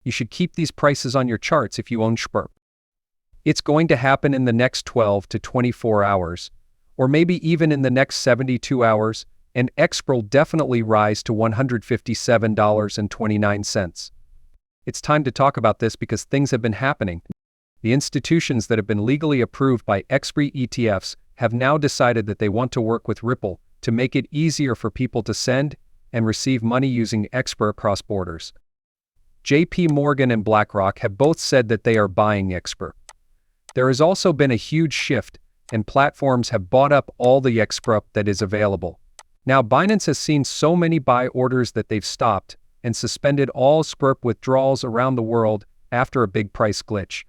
You should keep these prices on your charts if you own XRP. It's going to happen in the next 12 to 24 hours, or maybe even in the next 72 hours, and XRP will definitely rise to $157.29. It's time to talk about this because things have been happening. The institutions that have been legally approved by XRP ETFs have now decided that they want to work with Ripple to make it easier for people to send and receive money using XRP across borders. JP Morgan and BlackRock have both said that they are buying XRP. There has also been a huge shift, and platforms have bought up all the XRP that is available. Now Binance has seen so many buy orders that they've stopped and suspended all XRP withdrawals around the world after a big price glitch.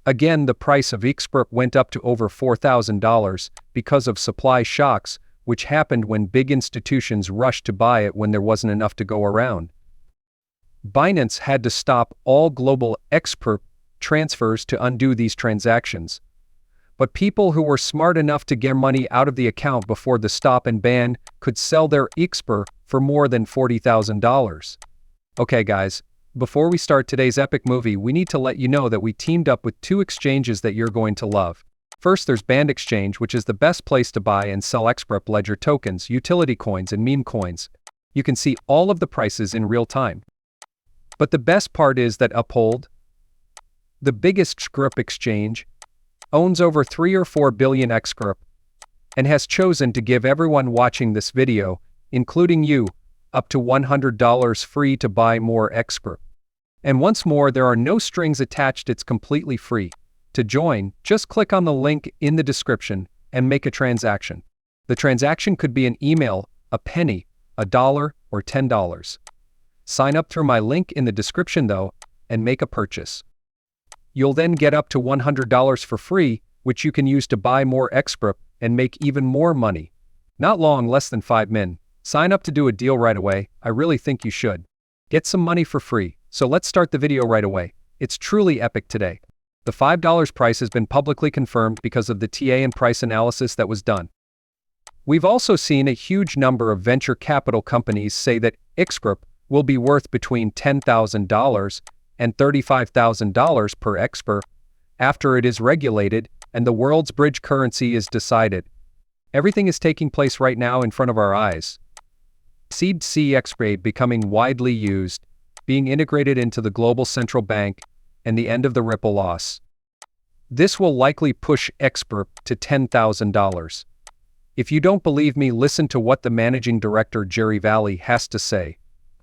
Again, the price of XRP went up to over $4,000 because of supply shocks, which happened when big institutions rushed to buy it when there wasn't enough to go around. Binance had to stop all global XRP transfers to undo these transactions. But people who were smart enough to get money out of the account before the stop and ban could sell their XRP for more than $40,000. Okay guys, before we start today's epic movie, we need to let you know that we teamed up with two exchanges that you're going to love. First, there's Band Exchange, which is the best place to buy and sell XRP ledger tokens, utility coins, and meme coins. You can see all of the prices in real time. But the best part is that Uphold, the biggest XRP exchange, owns over 3 or 4 billion XRP and has chosen to give everyone watching this video, including you, up to $100 free to buy more XRP. And once more, there are no strings attached, it's completely free. To join, just click on the link in the description and make a transaction. The transaction could be an email, a penny, $1, or $10. Sign up through my link in the description though, and make a purchase. You'll then get up to $100 for free, which you can use to buy more XRP and make even more money. Not long, less than 5 min. Sign up to do a deal right away. I really think you should. Get some money for free. So let's start the video right away. It's truly epic today. The $5 price has been publicly confirmed because of the TA and price analysis that was done. We've also seen a huge number of venture capital companies say that XRP will be worth between $10,000 and $35,000 per XRP after it is regulated and the world's bridge currency is decided. Everything is taking place right now in front of our eyes. Seed XRP becoming widely used, being integrated into the global central bank, and the end of the Ripple loss. This will likely push XRP to $10,000. If you don't believe me, listen to what the managing director Jerry Valley has to say.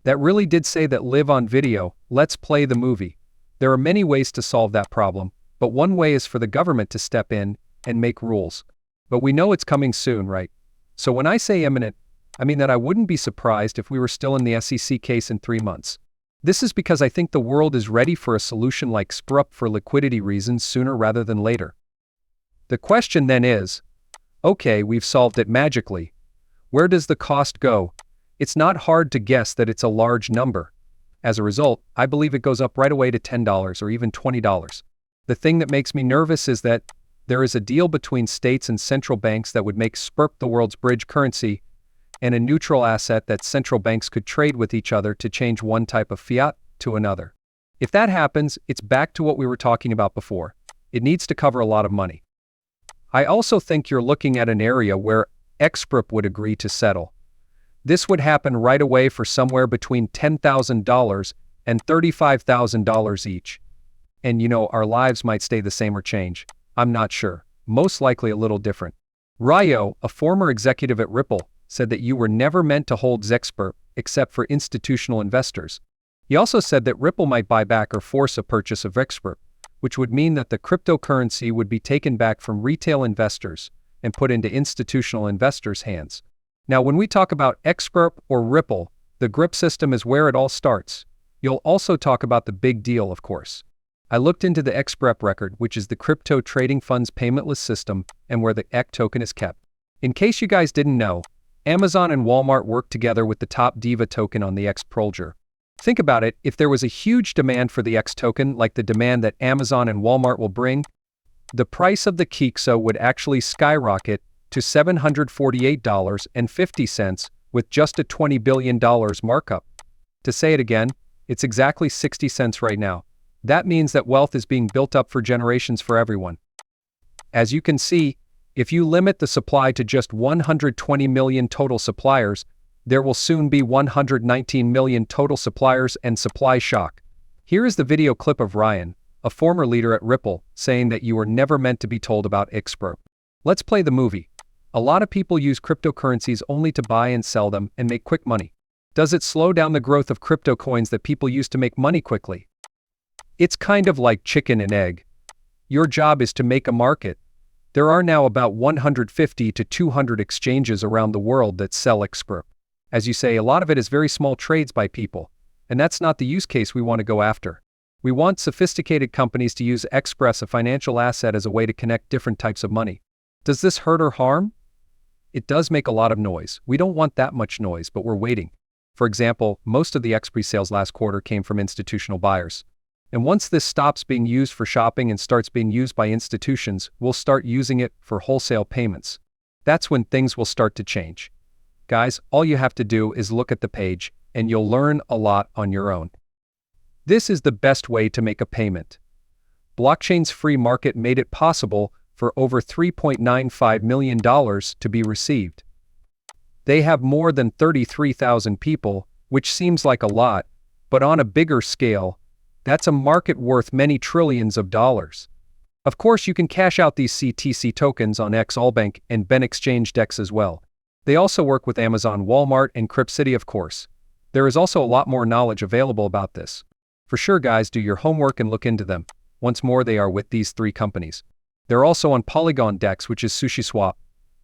That really did say that live on video, let's play the movie. There are many ways to solve that problem, but one way is for the government to step in and make rules. But we know it's coming soon, right? So when I say imminent, I mean that I wouldn't be surprised if we were still in the SEC case in 3 months. This is because I think the world is ready for a solution like XRP for liquidity reasons sooner rather than later. The question then is, okay, we've solved it magically. Where does the cost go? It's not hard to guess that it's a large number. As a result, I believe it goes up right away to $10 or even $20. The thing that makes me nervous is that there is a deal between states and central banks that would make XRP the world's bridge currency and a neutral asset that central banks could trade with each other to change one type of fiat to another. If that happens, it's back to what we were talking about before. It needs to cover a lot of money. I also think you're looking at an area where XRP would agree to settle. This would happen right away for somewhere between $10,000 and $35,000 each. And our lives might stay the same or change. I'm not sure. Most likely a little different. Ryo, a former executive at Ripple, said that you were never meant to hold XRP except for institutional investors. He also said that Ripple might buy back or force a purchase of XRP, which would mean that the cryptocurrency would be taken back from retail investors and put into institutional investors' hands. Now, when we talk about XRP or Ripple, the grip system is where it all starts. You'll also talk about the big deal, of course. I looked into the XRP record, which is the crypto trading fund's paymentless system and where the ETH token is kept. In case you guys didn't know, Amazon and Walmart work together with the top Diva token on the X Prolger. Think about it, if there was a huge demand for the X token, like the demand that Amazon and Walmart will bring, the price of the KEXO would actually skyrocket to $748.50 with just a $20 billion markup. To say it again, It's exactly 60 cents right now. That means that wealth is being built up for generations for everyone. As you can see, if you limit the supply to just 120 million total suppliers, there will soon be 119 million total suppliers and supply shock. Here is the video clip of Ryan, a former leader at Ripple, saying that you were never meant to be told about XRP. Let's play the movie. A lot of people use cryptocurrencies only to buy and sell them and make quick money. Does it slow down the growth of crypto coins that people use to make money quickly? It's kind of like chicken and egg. Your job is to make a market. There are now about 150 to 200 exchanges around the world that sell XRP. As you say, a lot of it is very small trades by people, and that's not the use case we want to go after. We want sophisticated companies to use XRP as a financial asset as a way to connect different types of money. Does this hurt or harm? It does make a lot of noise. We don't want that much noise, but we're waiting. For example, most of the XRP sales last quarter came from institutional buyers. And once this stops being used for shopping and starts being used by institutions, we'll start using it for wholesale payments. That's when things will start to change. Guys, all you have to do is look at the page, and you'll learn a lot on your own. This is the best way to make a payment. Blockchain's free market made it possible for over $3.95 million to be received. They have more than 33,000 people, which seems like a lot, but on a bigger scale, that's a market worth many trillions of dollars. Of course, you can cash out these CTC tokens on XAllBank and Ben Exchange DEX as well. They also work with Amazon, Walmart, and CryptCity, of course. There is also a lot more knowledge available about this. For sure, guys, do your homework and look into them. Once more, they are with these three companies. They're also on Polygon DEX, which is SushiSwap.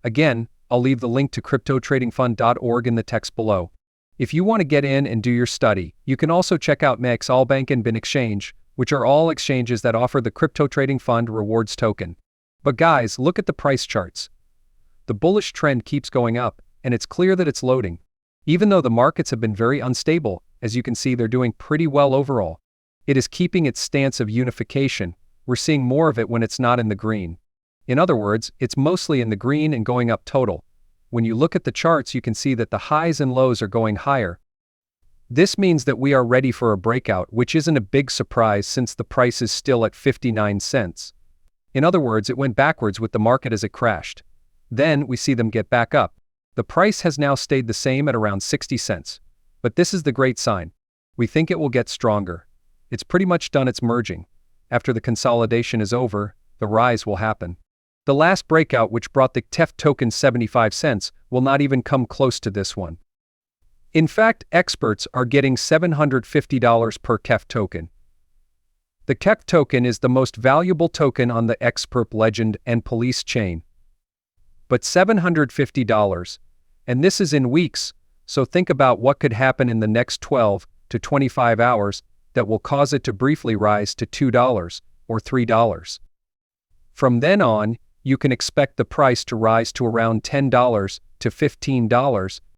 Again, I'll leave the link to cryptotradingfund.org in the text below. If you want to get in and do your study, you can also check out XAllBank and Ben Exchange, which are all exchanges that offer the Crypto Trading Fund rewards token. But guys, look at the price charts. The bullish trend keeps going up, and it's clear that it's loading. Even though the markets have been very unstable, as you can see, they're doing pretty well overall. It is keeping its stance of unification. We're seeing more of it when it's not in the green. In other words, it's mostly in the green and going up total. When you look at the charts, you can see that the highs and lows are going higher. This means that we are ready for a breakout, which isn't a big surprise since the price is still at 59 cents. In other words, it went backwards with the market as it crashed. Then we see them get back up. The price has now stayed the same at around 60 cents. But this is the great sign. We think it will get stronger. It's pretty much done its merging. After the consolidation is over, the rise will happen. The last breakout, which brought the TEF token 75 cents, will not even come close to this one. In fact, experts are getting $750 per KEF token. The KEF token is the most valuable token on the XRP Legend and Police chain. But $750, and this is in weeks, so think about what could happen in the next 12 to 25 hours that will cause it to briefly rise to $2 or $3. From then on, you can expect the price to rise to around $10 to $15